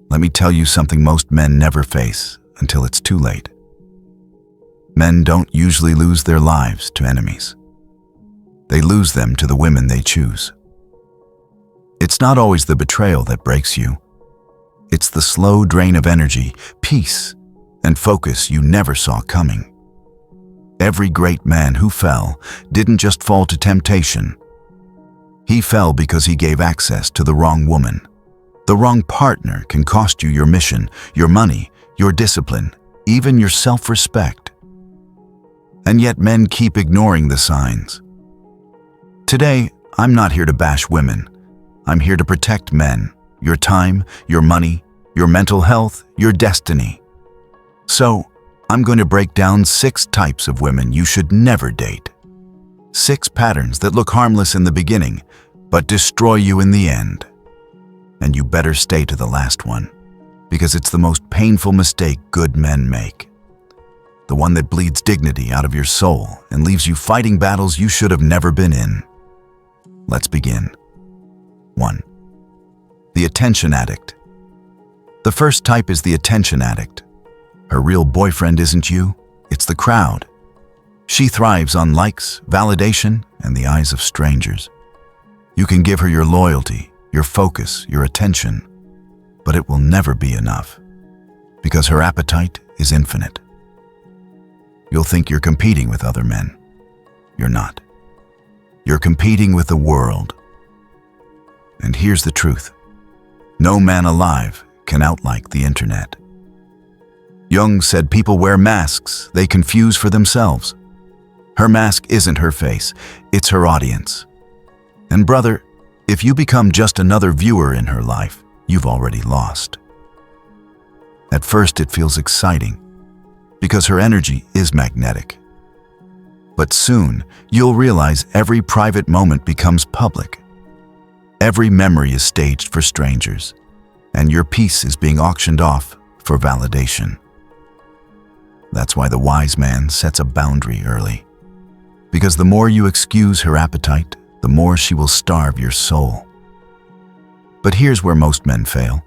Let me tell you something most men never face until it's too late. Men don't usually lose their lives to enemies. They lose them to the women they choose. It's not always the betrayal that breaks you. It's the slow drain of energy, peace, and focus you never saw coming. Every great man who fell didn't just fall to temptation. He fell because he gave access to the wrong woman. The wrong partner can cost you your mission, your money, your discipline, even your self-respect. And yet men keep ignoring the signs. Today, I'm not here to bash women. I'm here to protect men, your time, your money, your mental health, your destiny. So, I'm going to break down 6 types of women you should never date. 6 patterns that look harmless in the beginning, but destroy you in the end. And you better stay to the last one, because it's the most painful mistake good men make. The one that bleeds dignity out of your soul and leaves you fighting battles you should have never been in. Let's begin. 1. The attention addict. The first type is the attention addict. Her real boyfriend isn't you, it's the crowd. She thrives on likes, validation, and the eyes of strangers. You can give her your loyalty, your focus, your attention, but it will never be enough, because her appetite is infinite. You'll think you're competing with other men. You're not. You're competing with the world. And here's the truth. No man alive can outlike the internet. Jung said people wear masks they confuse for themselves. Her mask isn't her face, it's her audience. And brother, if you become just another viewer in her life, you've already lost. At first it feels exciting, because her energy is magnetic. But soon, you'll realize every private moment becomes public. Every memory is staged for strangers, and your peace is being auctioned off for validation. That's why the wise man sets a boundary early. Because the more you excuse her appetite, the more she will starve your soul. But here's where most men fail.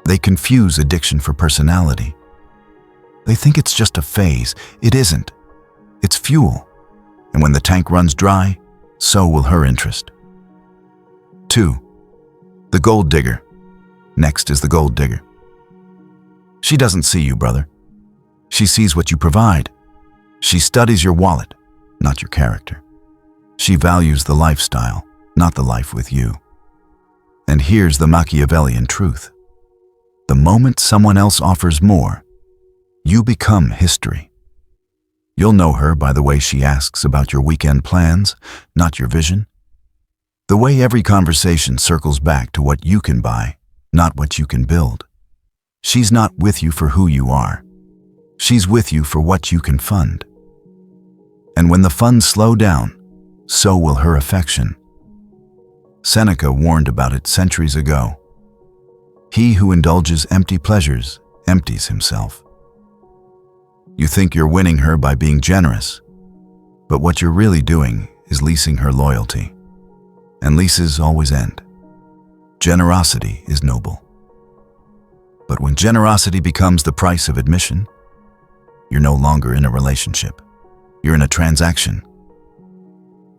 They confuse addiction for personality. They think it's just a phase. It isn't. It's fuel. And when the tank runs dry, so will her interest. 2. The gold digger. Next is the gold digger. She doesn't see you, brother. She sees what you provide. She studies your wallet, not your character. She values the lifestyle, not the life with you. And here's the Machiavellian truth. The moment someone else offers more, you become history. You'll know her by the way she asks about your weekend plans, not your vision. The way every conversation circles back to what you can buy, not what you can build. She's not with you for who you are. She's with you for what you can fund. And when the funds slow down, so will her affection. Seneca warned about it centuries ago. He who indulges empty pleasures empties himself. You think you're winning her by being generous, but what you're really doing is leasing her loyalty. And leases always end. Generosity is noble. But when generosity becomes the price of admission, you're no longer in a relationship. You're in a transaction.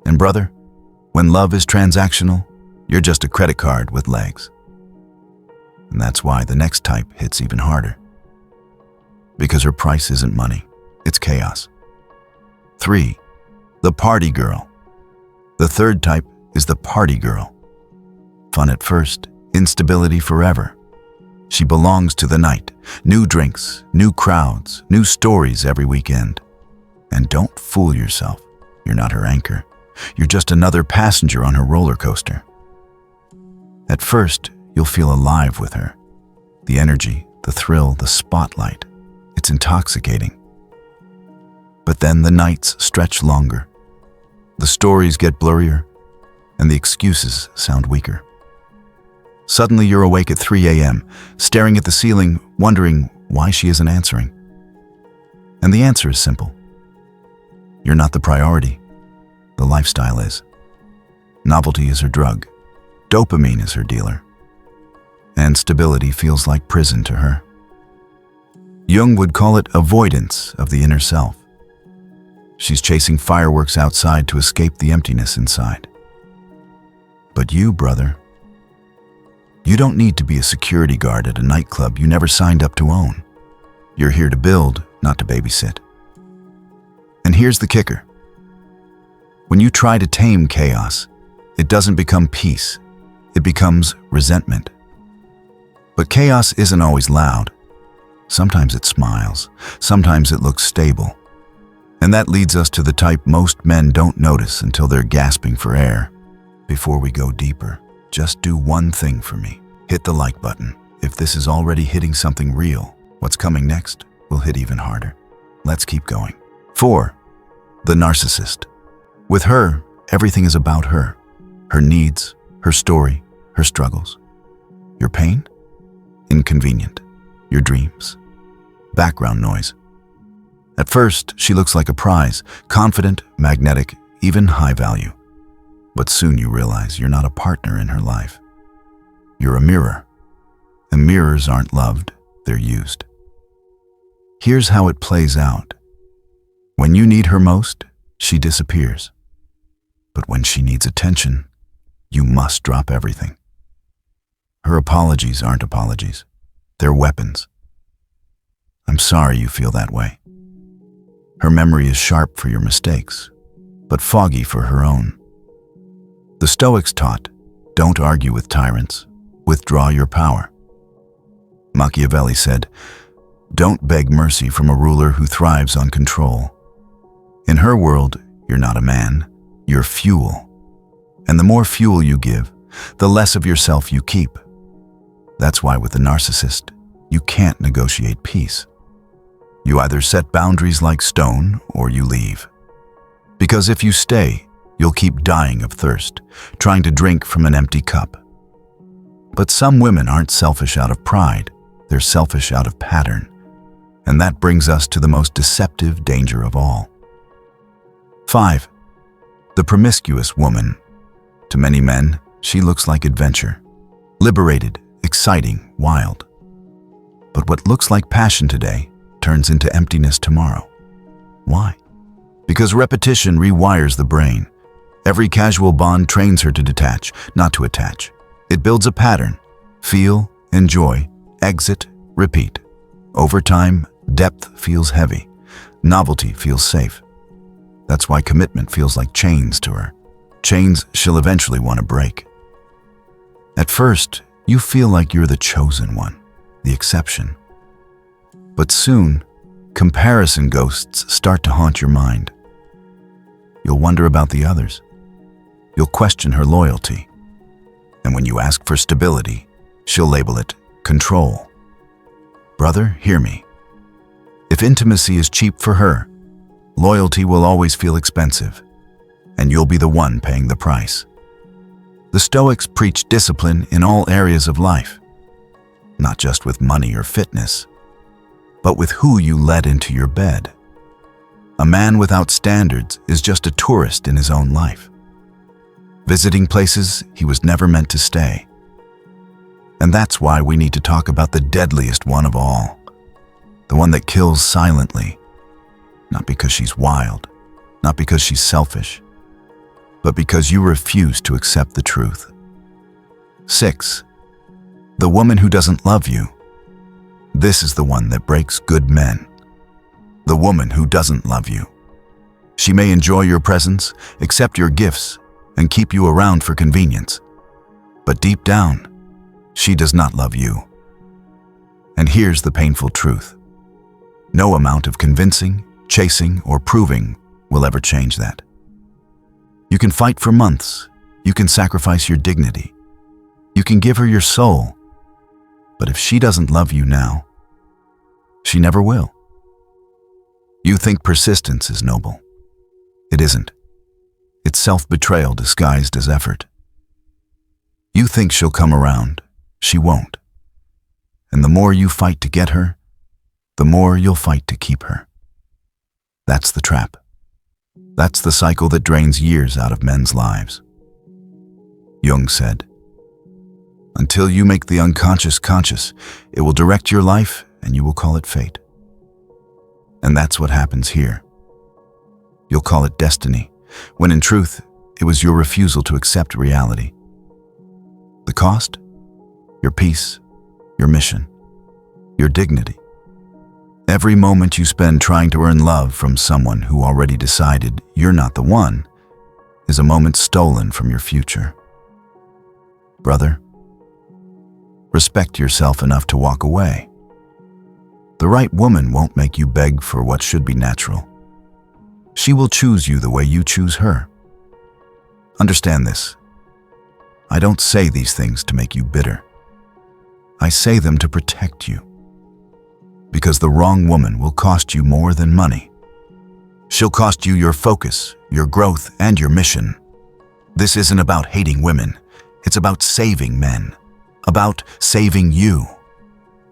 And brother, when love is transactional, you're just a credit card with legs. And that's why the next type hits even harder. Because her price isn't money, it's chaos. 3. The party girl. The third type is the party girl. Fun at first, instability forever. She belongs to the night. New drinks, new crowds, new stories every weekend. And don't fool yourself. You're not her anchor. You're just another passenger on her roller coaster. At first, you'll feel alive with her. The energy, the thrill, the spotlight. It's intoxicating. But then the nights stretch longer. The stories get blurrier, and the excuses sound weaker. Suddenly you're awake at 3 a.m., staring at the ceiling, wondering why she isn't answering. And the answer is simple. You're not the priority. The lifestyle is. Novelty is her drug. Dopamine is her dealer. and stability feels like prison to her. Jung would call it avoidance of the inner self. She's chasing fireworks outside to escape the emptiness inside. But you, brother, you don't need to be a security guard at a nightclub you never signed up to own. You're here to build, not to babysit. And here's the kicker. When you try to tame chaos, it doesn't become peace. It becomes resentment. But chaos isn't always loud. Sometimes it smiles. Sometimes it looks stable. And that leads us to the type most men don't notice until they're gasping for air. Before we go deeper, just do one thing for me. Hit the like button. If this is already hitting something real, what's coming next will hit even harder. Let's keep going. 4. The narcissist. With her, everything is about her. Her needs, her story, her struggles. Your pain? Inconvenient. Your dreams? Background noise. At first, she looks like a prize, confident, magnetic, even high value. But soon you realize you're not a partner in her life. You're a mirror. And mirrors aren't loved, they're used. Here's how it plays out. When you need her most, she disappears. But when she needs attention, you must drop everything. Her apologies aren't apologies. They're weapons. I'm sorry you feel that way. Her memory is sharp for your mistakes, but foggy for her own. The Stoics taught, don't argue with tyrants, withdraw your power. Machiavelli said, don't beg mercy from a ruler who thrives on control. In her world, you're not a man, you're fuel. And the more fuel you give, the less of yourself you keep. That's why with the narcissist, you can't negotiate peace. You either set boundaries like stone or you leave. Because if you stay, you'll keep dying of thirst, trying to drink from an empty cup. But some women aren't selfish out of pride, they're selfish out of pattern. And that brings us to the most deceptive danger of all. 5. The promiscuous woman. To many men, she looks like adventure. Liberated, exciting, wild. But what looks like passion today turns into emptiness tomorrow. Why? Because repetition rewires the brain. Every casual bond trains her to detach, not to attach. It builds a pattern. Feel, enjoy, exit, repeat. Over time, depth feels heavy. Novelty feels safe. That's why commitment feels like chains to her. Chains she'll eventually want to break. At first, you feel like you're the chosen one, the exception. But soon, comparison ghosts start to haunt your mind. You'll wonder about the others. You'll question her loyalty. And when you ask for stability, she'll label it control. Brother, hear me. If intimacy is cheap for her, loyalty will always feel expensive, and you'll be the one paying the price. The Stoics preach discipline in all areas of life, not just with money or fitness, but with who you let into your bed. A man without standards is just a tourist in his own life, visiting places he was never meant to stay. And that's why we need to talk about the deadliest one of all, the one that kills silently, not because she's wild, not because she's selfish, but because you refuse to accept the truth. 6. The woman who doesn't love you. This is the one that breaks good men. The woman who doesn't love you. She may enjoy your presence, accept your gifts, and keep you around for convenience. But deep down, she does not love you. And here's the painful truth. No amount of convincing, chasing, or proving will ever change that. You can fight for months. You can sacrifice your dignity. You can give her your soul. But if she doesn't love you now, she never will. You think persistence is noble. It isn't. It's self-betrayal disguised as effort. You think she'll come around. She won't. And the more you fight to get her, the more you'll fight to keep her. That's the trap. That's the cycle that drains years out of men's lives. Jung said, Until you make the unconscious conscious, it will direct your life and you will call it fate. And that's what happens here. You'll call it destiny, when in truth, it was your refusal to accept reality. The cost? Your peace, your mission, your dignity. Every moment you spend trying to earn love from someone who already decided you're not the one is a moment stolen from your future. Brother, respect yourself enough to walk away. The right woman won't make you beg for what should be natural. She will choose you the way you choose her. Understand this. I don't say these things to make you bitter. I say them to protect you. Because the wrong woman will cost you more than money. She'll cost you your focus, your growth, and your mission. This isn't about hating women. It's about saving men. About saving you.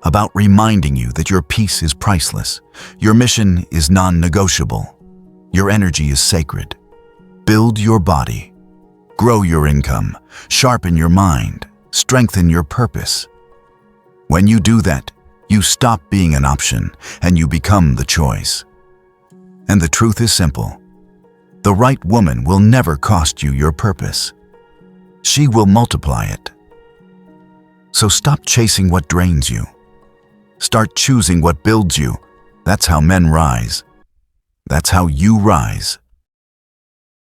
About reminding you that your peace is priceless. Your mission is non-negotiable. Your energy is sacred. Build your body. Grow your income. Sharpen your mind. Strengthen your purpose. When you do that, you stop being an option and you become the choice. And the truth is simple. The right woman will never cost you your purpose. She will multiply it. So stop chasing what drains you. Start choosing what builds you. That's how men rise. That's how you rise.